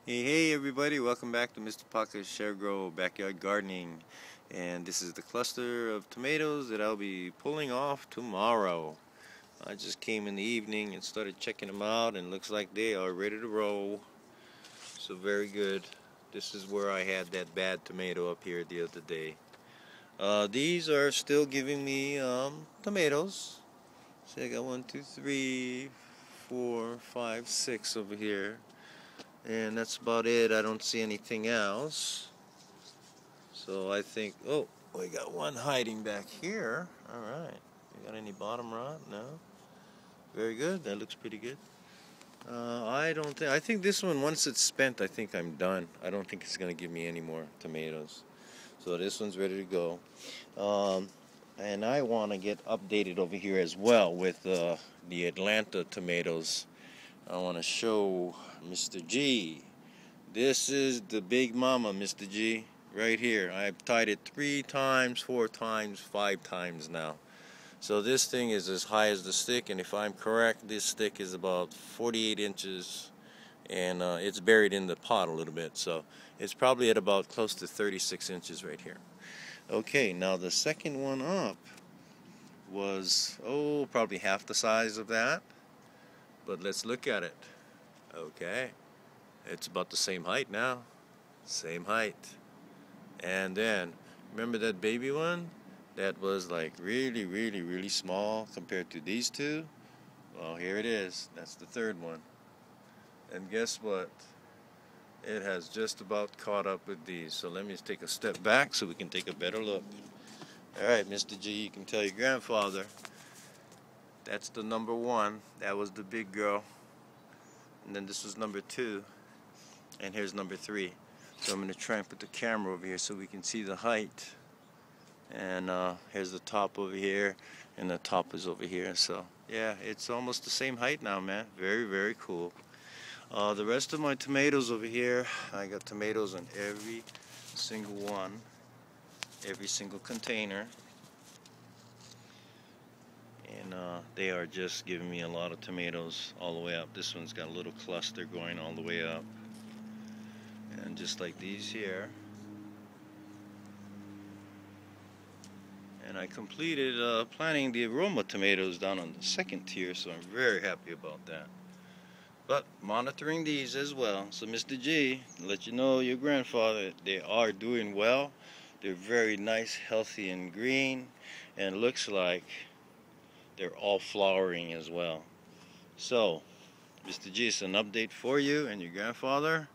Hey everybody, welcome back to Mr. Pocket's Share Grow Backyard Gardening. And this is the cluster of tomatoes that I'll be pulling off tomorrow. I just came in the evening and started checking them out, and looks like they are ready to roll. So very good. This is where I had that bad tomato up here the other day. These are still giving me tomatoes. See, I got 1, 2, 3, 4, 5, 6 over here. And that's about it. I don't see anything else. So I think, oh, we got one hiding back here. Alright. You got any bottom rot? No? Very good. That looks pretty good. I think this one, once it's spent, I think I'm done. I don't think it's going to give me any more tomatoes. So this one's ready to go. And I want to get updated over here as well with the Atlanta tomatoes. I want to show Mr.G. This is the big mama, Mr.G. right here. I've tied it 3 times, 4 times, 5 times now. So this thing is as high as the stick, and if I'm correct, this stick is about 48 inches, and it's buried in the pot a little bit, so it's probably at about close to 36 inches right here. Okay, now the second one up was, probably half the size of that, but let's look at it. Okay, it's about the same height now. Same height. And then, remember that baby one? That was like really, really, really small compared to these two? Well, here it is. That's the third one. And guess what? It has just about caught up with these. So let me take a step back so we can take a better look. Alright, Mr. G, you can tell your grandfather. That's the number 1. That was the big girl. And then this was number 2. And here's number 3. So I'm going to try and put the camera over here so we can see the height. And here's the top over here, and the top is over here. So yeah, it's almost the same height now, man. Very, very cool. The rest of my tomatoes over here, I got tomatoes on every single one, every single container. And they are just giving me a lot of tomatoes all the way up. This one's got a little cluster going all the way up. And just like these here. And I completed planting the aroma tomatoes down on the second tier, so I'm very happy about that. But monitoring these as well. So Mr. G, let you know your grandfather, they are doing well. They're very nice, healthy, and green. And it looks like they're all flowering as well. So, Mr. G, it's an update for you and your grandfather.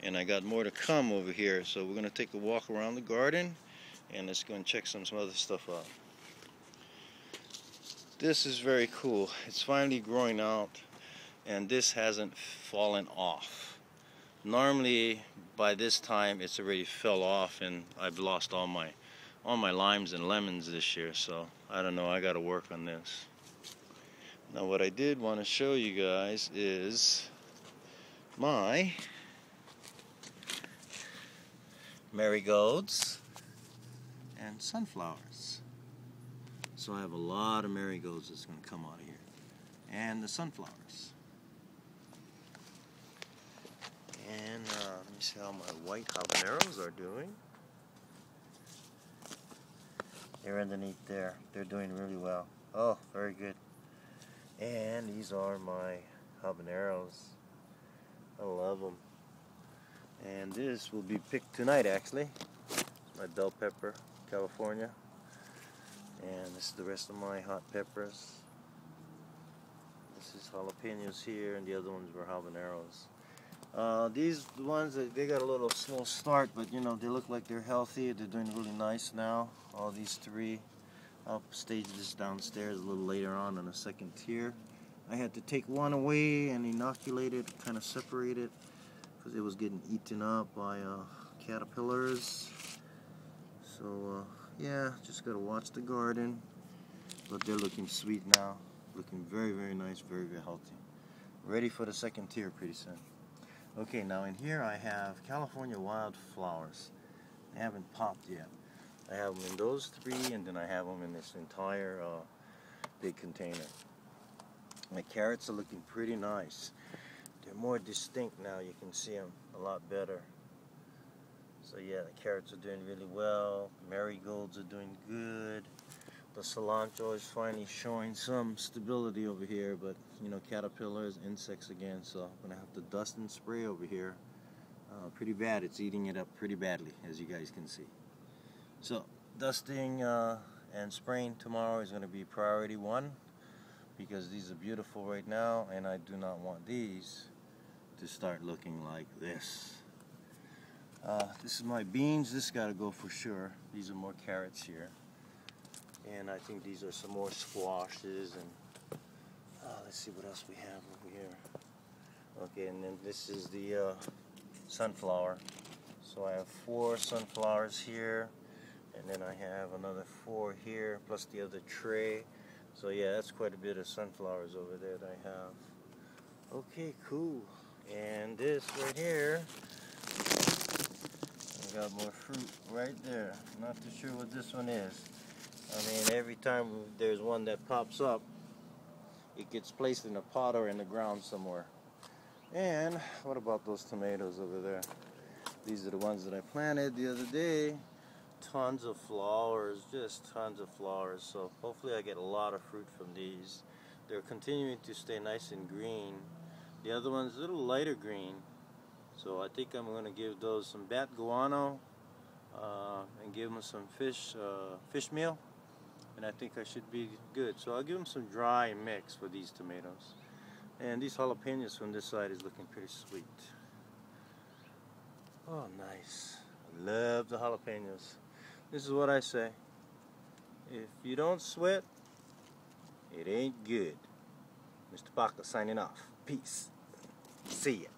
And I got more to come over here. So we're going to take a walk around the garden, and let's go and check some other stuff out. This is very cool. It's finally growing out, and this hasn't fallen off. Normally by this time it's already fell off, and I've lost all my limes and lemons this year, so I don't know, I got to work on this. Now what I did want to show you guys is my marigolds and sunflowers. So I have a lot of marigolds that's going to come out of here, and the sunflowers. And let me see how my white habaneros are doing. They're underneath there. They're doing really well. Oh, very good. And these are my habaneros. I love them. And this will be picked tonight, actually. My bell pepper, California. And this is the rest of my hot peppers. This is jalapenos here, and the other ones were habaneros. These ones, they got a little slow start, but you know, they look like they're healthy. They're doing really nice now. All these 3. I'll stage this downstairs a little later on the second tier. I had to take one away and inoculate it, kind of separate it, because it was getting eaten up by caterpillars. So yeah, just gotta watch the garden. But they're looking sweet now, looking very, very nice, very, very healthy. Ready for the second tier pretty soon. Okay, now in here I have California wildflowers. They haven't popped yet. I have them in those 3, and then I have them in this entire big container. My carrots are looking pretty nice. They're more distinct now. You can see them a lot better. So yeah, the carrots are doing really well. Marigolds are doing good. The cilantro is finally showing some stability over here, but you know, caterpillars, insects again, so I'm gonna have to dust and spray over here. Pretty bad. It's eating it up pretty badly, as you guys can see. So dusting and spraying tomorrow is going to be priority one, because these are beautiful right now, and I do not want these to start looking like this. This is my beans. This got to go for sure. These are more carrots here, and I think these are some more squashes, and let's see what else we have over here. Okay, and then this is the sunflower. So I have 4 sunflowers here, and then I have another 4 here, plus the other tray. So yeah, that's quite a bit of sunflowers over there that I have. Okay, cool. And this right here, I got more fruit right there. Not too sure what this one is. I mean, every time there's one that pops up, it gets placed in a pot or in the ground somewhere. And what about those tomatoes over there? These are the ones that I planted the other day. Tons of flowers, just tons of flowers. So hopefully I get a lot of fruit from these. They're continuing to stay nice and green. The other one's a little lighter green. So I think I'm going to give those some bat guano and give them some fish meal. And I think I should be good. So I'll give them some dry mix for these tomatoes. And these jalapenos from this side is looking pretty sweet. Oh, nice. I love the jalapenos. This is what I say. If you don't sweat, it ain't good. Mr. Paca signing off. Peace. See ya.